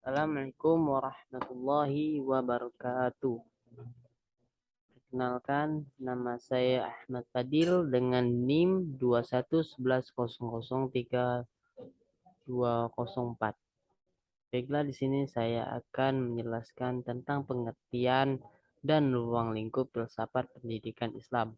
Assalamualaikum warahmatullahi wabarakatuh. Perkenalkan, nama saya Ahmad Fadil dengan NIM 2111003204. Baiklah, di sini saya akan menjelaskan tentang pengertian dan ruang lingkup filsafat pendidikan Islam.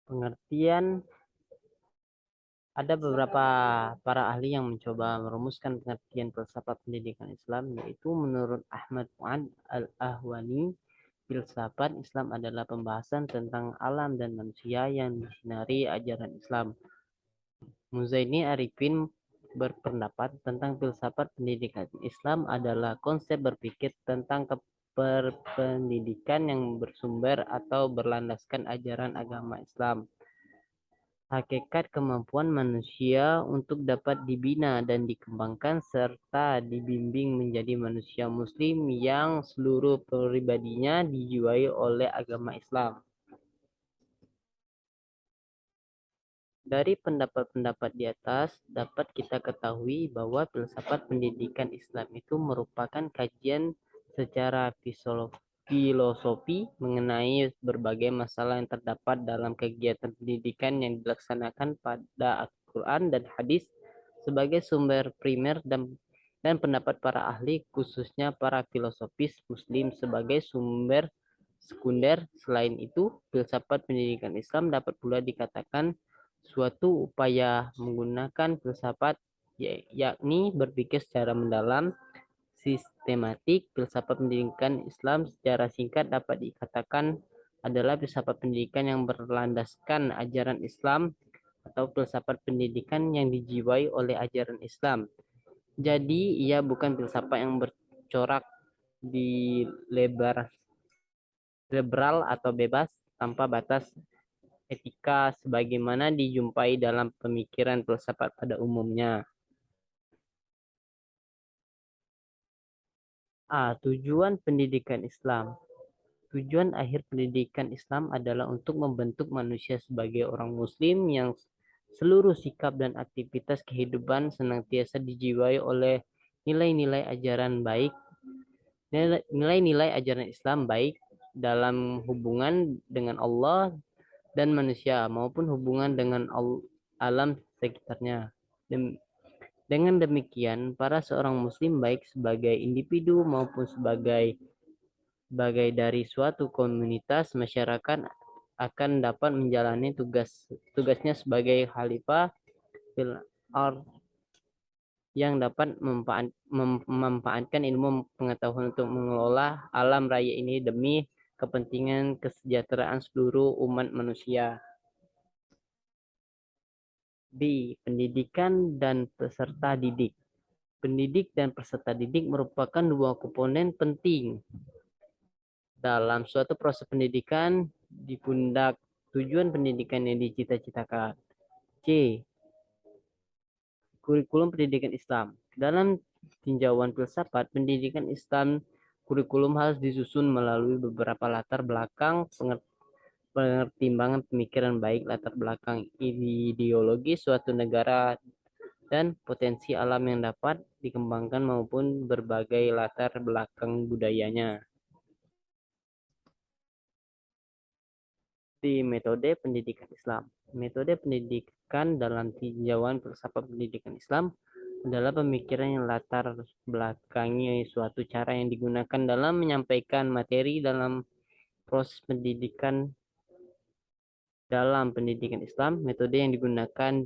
Pengertian Ada beberapa para ahli yang mencoba merumuskan pengertian filsafat pendidikan Islam, yaitu menurut Ahmad Fuad Al-Ahwani, filsafat Islam adalah pembahasan tentang alam dan manusia yang disinari ajaran Islam. Muzaini Arifin berpendapat tentang filsafat pendidikan Islam adalah konsep berpikir tentang pendidikan yang bersumber atau berlandaskan ajaran agama Islam. Hakikat kemampuan manusia untuk dapat dibina dan dikembangkan serta dibimbing menjadi manusia muslim yang seluruh pribadinya dijiwai oleh agama Islam. Dari pendapat-pendapat di atas, dapat kita ketahui bahwa filsafat pendidikan Islam itu merupakan kajian secara filosofi mengenai berbagai masalah yang terdapat dalam kegiatan pendidikan yang dilaksanakan pada Al-Quran dan hadis sebagai sumber primer dan pendapat para ahli, khususnya para filosofis Muslim sebagai sumber sekunder. Selain itu, filsafat pendidikan Islam dapat pula dikatakan suatu upaya menggunakan filsafat, yakni berpikir secara mendalam, sistematik. Filsafat pendidikan Islam secara singkat dapat dikatakan adalah filsafat pendidikan yang berlandaskan ajaran Islam atau filsafat pendidikan yang dijiwai oleh ajaran Islam. Jadi, ia bukan filsafat yang bercorak di lebar liberal atau bebas tanpa batas etika sebagaimana dijumpai dalam pemikiran filsafat pada umumnya. Tujuan pendidikan Islam. Tujuan akhir pendidikan Islam adalah untuk membentuk manusia sebagai orang muslim yang seluruh sikap dan aktivitas kehidupan senantiasa dijiwai oleh nilai-nilai ajaran baik, nilai-nilai ajaran Islam baik dalam hubungan dengan Allah dan manusia maupun hubungan dengan alam sekitarnya. Dengan demikian, para seorang muslim baik sebagai individu maupun sebagai dari suatu komunitas masyarakat akan dapat menjalani tugasnya sebagai khalifah fil ard yang dapat memanfaatkan ilmu pengetahuan untuk mengelola alam raya ini demi kepentingan kesejahteraan seluruh umat manusia. B. Pendidikan dan peserta didik. Pendidik dan peserta didik merupakan dua komponen penting dalam suatu proses pendidikan di pundak tujuan pendidikan yang dicita-citakan. C. Kurikulum pendidikan Islam. Dalam tinjauan filsafat pendidikan Islam, kurikulum harus disusun melalui beberapa latar belakang pertimbangan pemikiran baik latar belakang ideologi suatu negara dan potensi alam yang dapat dikembangkan maupun berbagai latar belakang budayanya. Di metode pendidikan Islam. Metode pendidikan dalam tinjauan filsafat pendidikan Islam adalah pemikiran yang latar belakangi suatu cara yang digunakan dalam menyampaikan materi dalam proses pendidikan. Dalam pendidikan Islam, metode yang digunakan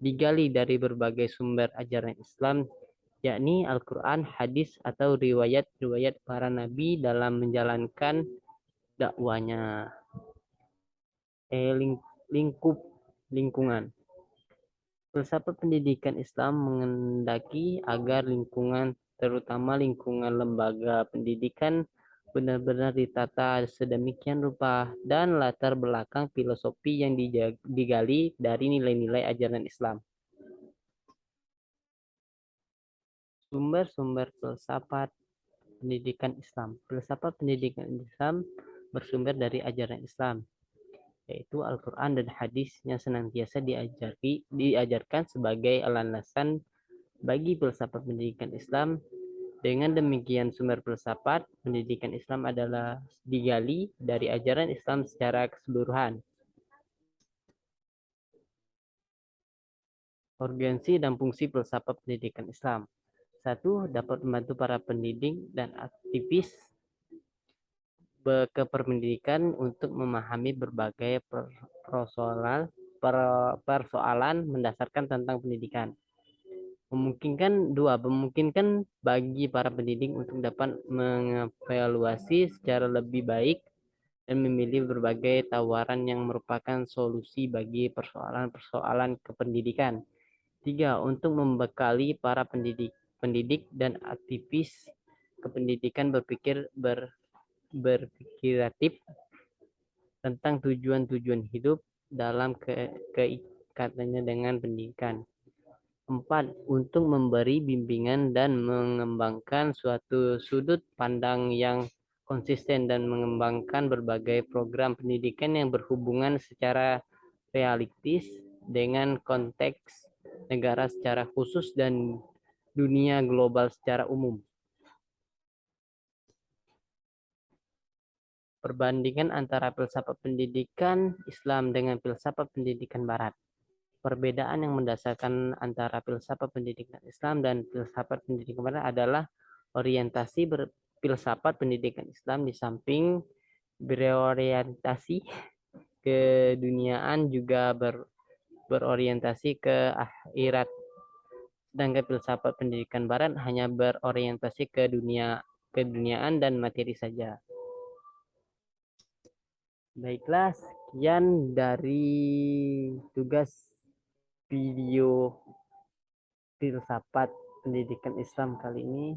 digali dari berbagai sumber ajaran Islam, yakni Al-Quran, hadis, atau riwayat-riwayat para nabi dalam menjalankan dakwanya. Lingkup lingkungan. Filsafat pendidikan Islam mengendaki agar lingkungan, terutama lingkungan lembaga pendidikan, benar-benar ditata sedemikian rupa dan latar belakang filosofi yang digali dari nilai-nilai ajaran Islam. Sumber-sumber filsafat pendidikan Islam. Filsafat pendidikan Islam bersumber dari ajaran Islam, yaitu Al-Quran dan hadis yang senantiasa diajarkan sebagai landasan bagi filsafat pendidikan Islam. Dengan demikian, sumber filsafat pendidikan Islam adalah digali dari ajaran Islam secara keseluruhan. Urgensi dan fungsi filsafat pendidikan Islam. Satu, dapat membantu para pendidik dan aktivis kependidikan untuk memahami berbagai persoalan mendasarkan tentang pendidikan. Memungkinkan bagi para pendidik untuk dapat mengevaluasi secara lebih baik dan memilih berbagai tawaran yang merupakan solusi bagi persoalan-persoalan kependidikan. Tiga, untuk membekali para pendidik dan aktivis kependidikan berpikir kreatif tentang tujuan-tujuan hidup dalam keikatannya dengan pendidikan. Empat, untuk memberi bimbingan dan mengembangkan suatu sudut pandang yang konsisten dan mengembangkan berbagai program pendidikan yang berhubungan secara realistis dengan konteks negara secara khusus dan dunia global secara umum. Perbandingan antara filsafat pendidikan Islam dengan filsafat pendidikan Barat. Perbedaan yang mendasarkan antara filsafat pendidikan Islam dan filsafat pendidikan Barat adalah orientasi filsafat pendidikan Islam di samping berorientasi ke duniaan juga berorientasi ke akhirat. Sedangkan filsafat pendidikan Barat hanya berorientasi ke keduniaan dan materi saja. Baiklah, sekian dari tugas video filsafat pendidikan Islam kali ini.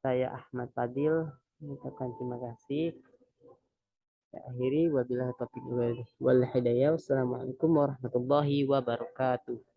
Saya Ahmad Fadil mengucapkan terima kasih. Saya akhiri wabillahi taufiq wal hidayah. Wassalamualaikum warahmatullahi wabarakatuh.